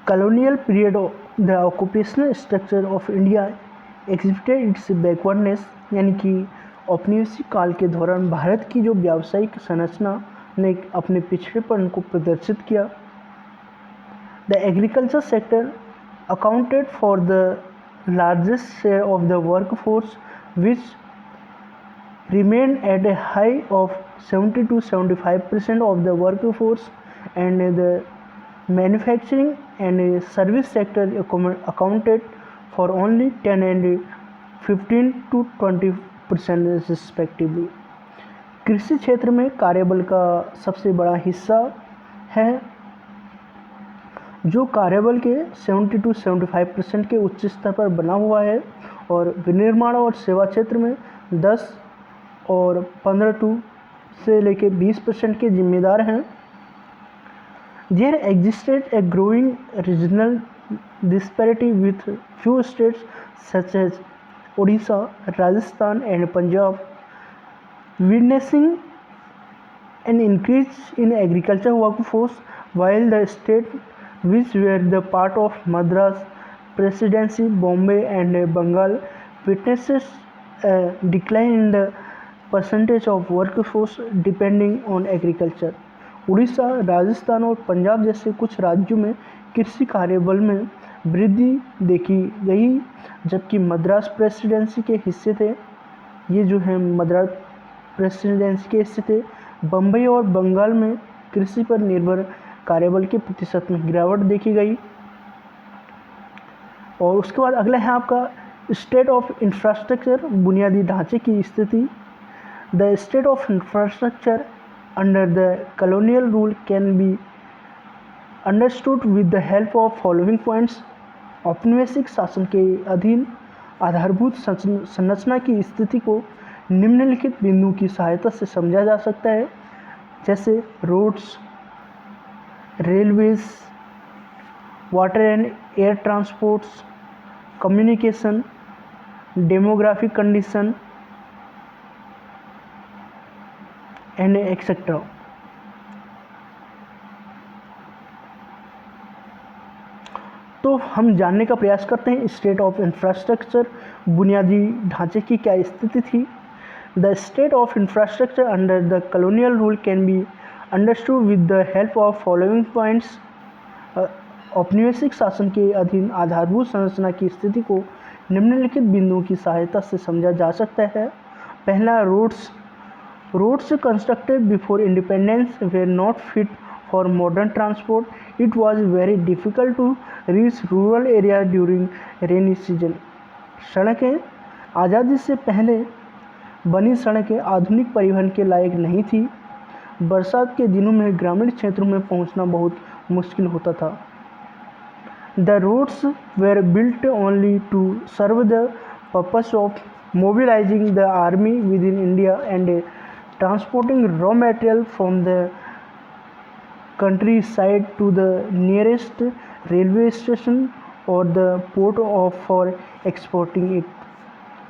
colonial period, the occupational structure of India exhibited its backwardness, यानी कि औपनिवेशिक काल के दौरान भारत की जो व्यावसायिक संरचना ने अपने पिछड़ेपन को प्रदर्शित किया। The agriculture sector accounted for the largest share of the work force which remained at a high of 70 to 75% of the workforce, and the manufacturing and service sector accounted for only 10 and 15 to 20% respectively। कृषि क्षेत्र में कार्यबल का सबसे बड़ा हिस्सा है, जो कार्यबल के 70 to 75% के उच्च स्तर पर बना हुआ है, और विनिर्माण और सेवा क्षेत्र में 10 और 15 से लेकर 20% के जिम्मेदार हैं। There existed a growing regional disparity with few states such as Odisha, Rajasthan and Punjab witnessing an increase in agriculture workforce, while the states which were the part of Madras Presidency, Bombay and Bengal witnesses a decline in the percentage of workforce depending on agriculture। Orissa, Rajasthan और पंजाब जैसे कुछ राज्यों में कृषि कार्यबल में वृद्धि देखी गई, जबकि मद्रास प्रेसिडेंसी के हिस्से थे, ये जो है मद्रास प्रेसिडेंसी के हिस्से थे, बम्बई और बंगाल में कृषि पर निर्भर कार्यबल के प्रतिशत में गिरावट देखी गई। और उसके बाद अगला है आपका स्टेट ऑफ इंफ्रास्ट्रक्चर, बुनियादी ढांचे की स्थिति। The state of infrastructure under the colonial rule can be understood with the help of following points। औपनिवेशिक शासन के अधीन आधारभूत संरचना की स्थिति को निम्नलिखित बिंदुओं की सहायता से समझा जा सकता है, जैसे roads, railways, water and air transports, communication, demographic condition and etcetera. तो हम जानने का प्रयास करते हैं स्टेट ऑफ इंफ्रास्ट्रक्चर, बुनियादी ढांचे की क्या स्थिति थी। The state of infrastructure under the colonial rule can be understood with the help of following points. औपनिवेशिक शासन के अधीन आधारभूत संरचना की स्थिति को निम्नलिखित बिंदुओं की सहायता से समझा जा सकता है। पहला, roads constructed before independence were not fit for modern transport. It was very difficult to reach rural area during rainy season. सड़कें आज़ादी से पहले बनी सड़कें आधुनिक परिवहन के लायक नहीं थी। बरसात के दिनों में ग्रामीण क्षेत्रों में पहुंचना बहुत मुश्किल होता था। The roads were built only to serve the purpose of mobilizing the army within India and transporting raw material from the countryside to the nearest railway station or the port for exporting it।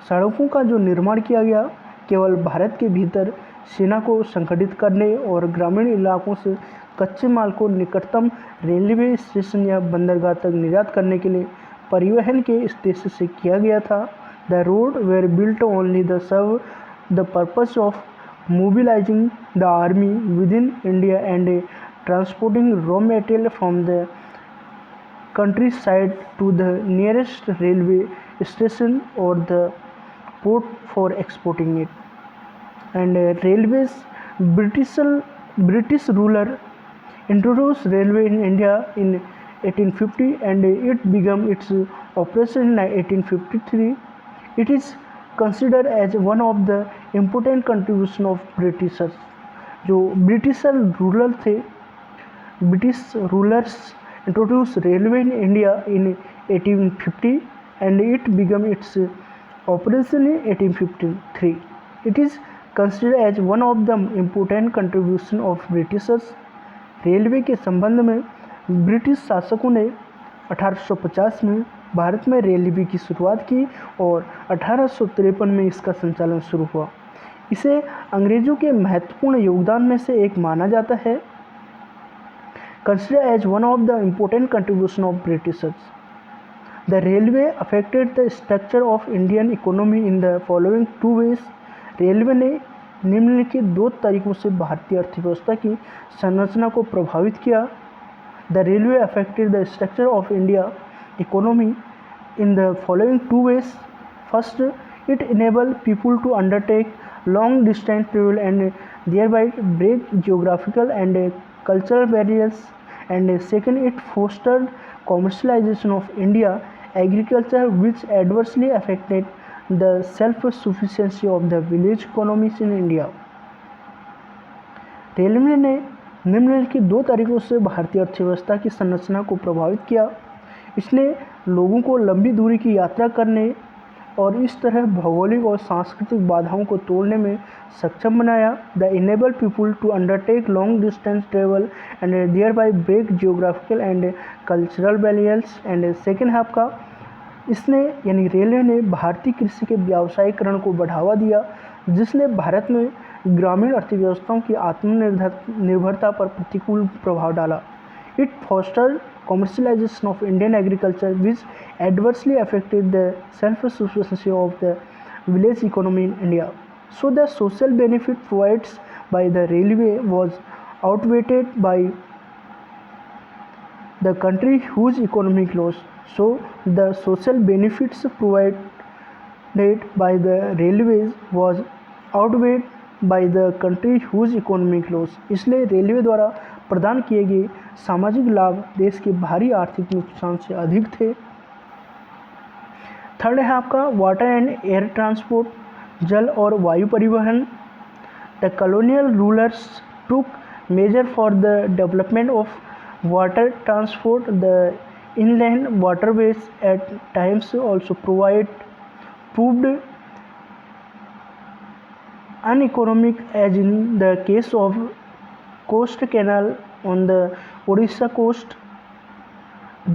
सड़कों का जो निर्माण किया गया केवल भारत के भीतर सेना को संगठित करने और ग्रामीण इलाकों से कच्चे माल को निकटतम रेलवे स्टेशन या बंदरगाह तक निर्यात करने के लिए परिवहन के उद्देश्य से किया गया था। The road were built only the serve the purpose of mobilising the army within India and transporting raw material from the countryside to the nearest railway station or the port for exporting it. And railways British ruler introduced railway in India in 1850 and it began its operation in 1853. It is considered as one of the important contribution of Britishers। जो ब्रिटिश रूलर थे, British rulers introduced railway in India in 1850 and it began its operation in 1853. It is considered as one of the important contribution of Britishers। Railway के संबंध में ब्रिटिश शासकों ने 1850 में भारत में रेलवे की शुरुआत की और 1853 में इसका संचालन शुरू हुआ। इसे अंग्रेजों के महत्वपूर्ण योगदान में से एक माना जाता है। Considered as one of the important contribution of Britishers, the railway affected the structure of Indian economy in the following two ways। Railway ने निम्नलिखित दो तरीकों से भारतीय अर्थव्यवस्था की संरचना को प्रभावित किया। The railway affected the structure of India economy in the following two ways. First, it enable people to undertake long distance travel and thereby break geographical and cultural barriers. And second, it fostered commercialisation of India agriculture which adversely affected the self-sufficiency of the village economies in India। रेलवे ने निम्नलिखित दो तरीकों से भारतीय अर्थव्यवस्था की संरचना को प्रभावित किया। इसने लोगों को लंबी दूरी की यात्रा करने और इस तरह भौगोलिक और सांस्कृतिक बाधाओं को तोड़ने में सक्षम बनाया। The enable people to undertake long distance travel and thereby break geographical and cultural barriers. And second half का इसने यानी रेलवे ने भारतीय कृषि के व्यावसायीकरण को बढ़ावा दिया जिसने भारत में ग्रामीण अर्थव्यवस्थाओं की आत्मनिर्भरता पर प्रतिकूल प्रभाव डाला। It fostered commercialisation of Indian agriculture which adversely affected the self sufficiency of the village economy in India. So the social benefit provides by the railway was outweighed by the country huge economic loss। So the social benefits provided by the railways was outweighed by the country huge economic loss। इसलिए रेलवे द्वारा प्रदान किए गए सामाजिक लाभ देश के भारी आर्थिक नुकसान से अधिक थे। थर्ड है आपका वाटर एंड एयर ट्रांसपोर्ट, जल और वायु परिवहन। The colonial rulers took major for the development of water transport। The inland waterways at times also proved uneconomic as in the case of coast canal on the Odisha coast।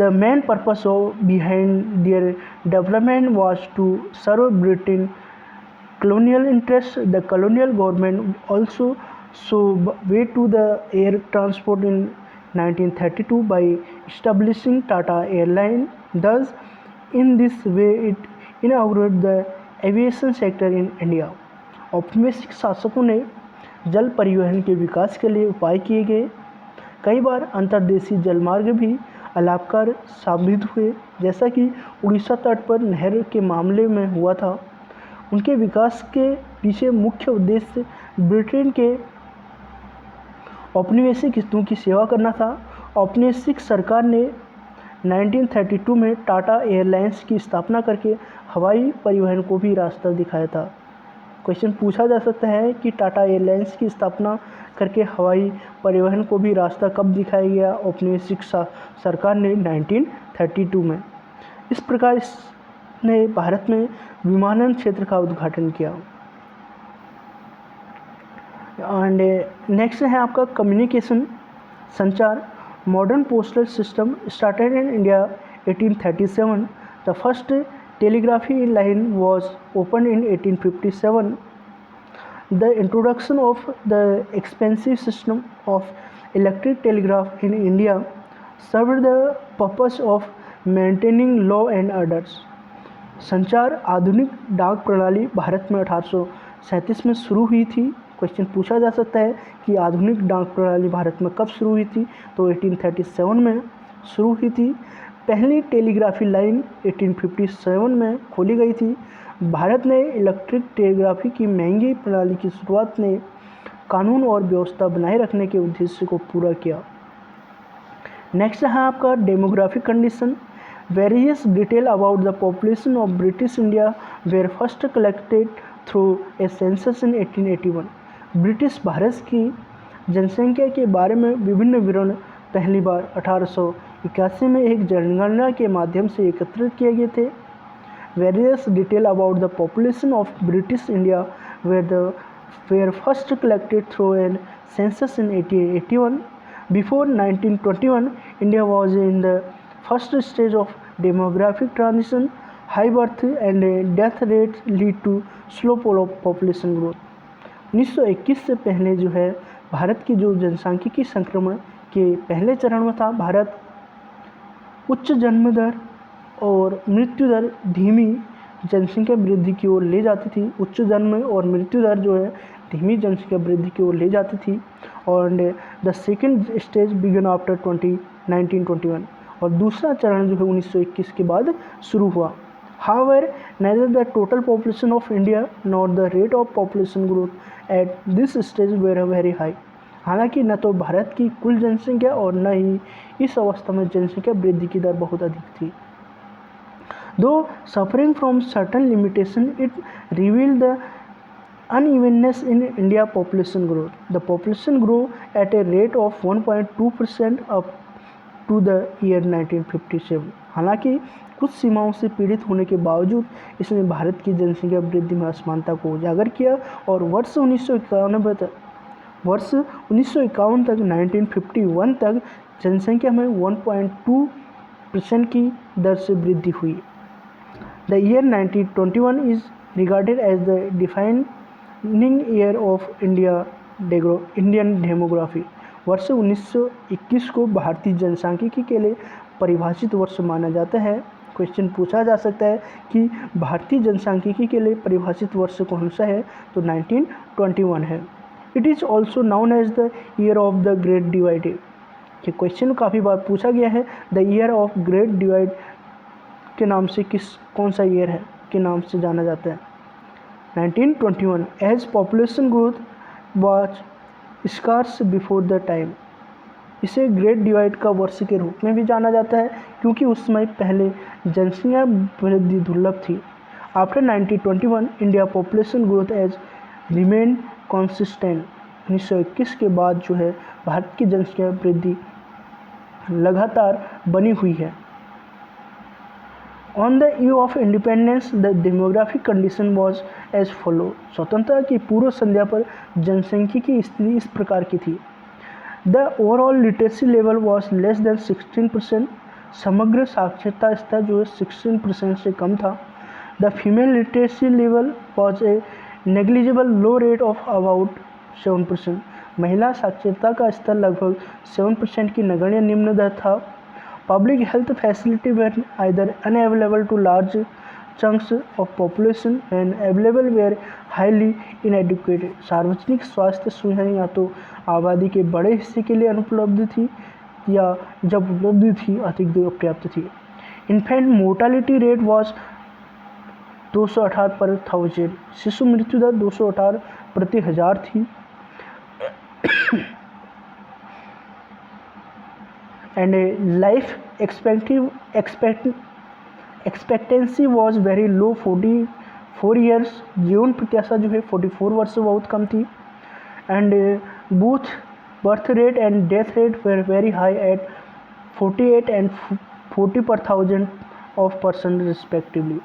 The main purpose behind their development was to serve Britain colonial interests। The colonial government also saw way to the air transport in 1932 by establishing Tata Airline। Thus, in this way, it inaugurated the aviation sector in India। औपनिवेशिक शासकों ने जल परिवहन के विकास के लिए उपाय किए गए। कई बार अंतर्देशीय जलमार्ग भी लाभकारी साबित हुए, जैसा कि उड़ीसा तट पर नहर के मामले में हुआ था। उनके विकास के पीछे मुख्य उद्देश्य ब्रिटेन के औपनिवेशिक हितों की सेवा करना था। औपनिवेशिक सरकार ने 1932 में टाटा एयरलाइंस की स्थापना करके हवाई परिवहन को भी रास्ता दिखाया था। क्वेश्चन पूछा जा सकता है कि टाटा एयरलाइंस की स्थापना करके हवाई परिवहन को भी रास्ता कब दिखाया गया? औपनिवेशिक सरकार ने 1932 में। इस प्रकार इसने भारत में विमानन क्षेत्र का उद्घाटन किया। एंड नेक्स्ट है आपका कम्युनिकेशन, संचार। Modern postal system started in India 1837। The first telegraphy line was opened in 1857. The introduction of the expensive system of electric telegraph in India served the purpose of maintaining law and orders. संचार आधुनिक डाक प्रणाली भारत में 1837 में शुरू हुई थी। क्वेश्चन पूछा जा सकता है कि आधुनिक डाक प्रणाली भारत में कब शुरू हुई थी? तो 1837 में शुरू हुई थी। पहली टेलीग्राफी लाइन 1857 में खोली गई थी। भारत ने इलेक्ट्रिक टेलीग्राफी की महंगी प्रणाली की शुरुआत ने कानून और व्यवस्था बनाए रखने के उद्देश्य को पूरा किया। नेक्स्ट है आपका demographic condition. Various detail about the population of British India were first collected through a census in 1881। British भारत की जनसंख्या के बारे में विभिन्न विवरण पहली बार 1881 में एक जनगणना के माध्यम से एकत्रित किए गए थे। Various detail about the population of British India were first collected through an census in 1881। Before 1921, India was in the first stage of demographic transition. High birth and death rates lead to slow population growth. 1921 से पहले जो है भारत की जो जनसांख्यिकी संक्रमण के पहले चरण में था। भारत उच्च जन्म दर और मृत्यु दर धीमी जनसंख्या वृद्धि की ओर ले जाती थी। उच्च जन्म और मृत्यु दर जो है धीमी जनसंख्या वृद्धि की ओर ले जाती थी। और the second stage began after 1921, और दूसरा चरण जो है 1921 के बाद शुरू हुआ। However, neither the total population of India nor the rate of population growth at this stage were very high. हालांकि न तो भारत की कुल जनसंख्या और न ही इस अवस्था में जनसंख्या वृद्धि की दर बहुत अधिक थी। Though suffering from certain limitation, it revealed the unevenness in India population growth. The population grew at a rate of 1.2% up to the year 1957. हालांकि कुछ सीमाओं से पीड़ित होने के बावजूद इसने भारत की जनसंख्या वृद्धि में असमानता को उजागर किया और वर्ष 1951 तक 1951 तक जनसंख्या में 1.2% की दर से वृद्धि हुई। The year 1921 is regarded as the defining year of Indian demography. वर्ष 1921 को भारतीय जनसांख्यिकी के लिए परिभाषित वर्ष माना जाता है। क्वेश्चन पूछा जा सकता है कि भारतीय जनसांख्यिकी के लिए परिभाषित वर्ष कौन सा है? तो 1921 है। It is also known as the year of the great divide. ये क्वेश्चन काफ़ी बार पूछा गया है। The year of great divide के नाम से कौन सा ईयर है के नाम से जाना जाता है? 1921। As population growth was scarce before the time. इसे ग्रेट डिवाइड का वर्ष के रूप में भी जाना जाता है क्योंकि उस समय पहले जनसंख्या वृद्धि दुर्लभ थी। After 1921 India population growth as remain consistent. 1921 के बाद जो है भारत की जनसंख्या वृद्धि लगातार बनी हुई है। On the eve of independence the demographic condition was as follow. स्वतंत्रता की पूर्व संध्या पर जनसंख्या की स्थिति इस प्रकार की थी। The overall literacy level was less than 16%। समग्र साक्षरता स्तर जो है 16% से कम था। The female literacy level was a negligible low rate of about 7%। महिला साक्षरता का स्तर लगभग 7% की नगण्य निम्न दर था। Public health facility were either unavailable to large chunks of population and available were highly inadequate. सार्वजनिक स्वास्थ्य सुविधाएं या तो आबादी के बड़े हिस्से के लिए अनुपलब्ध थी या जब उपलब्ध थी अधिक पर्याप्त थी. इन्फेंट मोर्टालिटी रेट वॉज 218 पर 1000. शिशु मृत्यु दर 218 प्रति 1000 थी. And life expectancy was very low, 44 years. जीवन प्रत्याशा जो है 44 वर्ष से बहुत कम थी. And both birth rate and death rate were very high at 48 and 40 पर 1000 ऑफ पर्सन रिस्पेक्टिवली.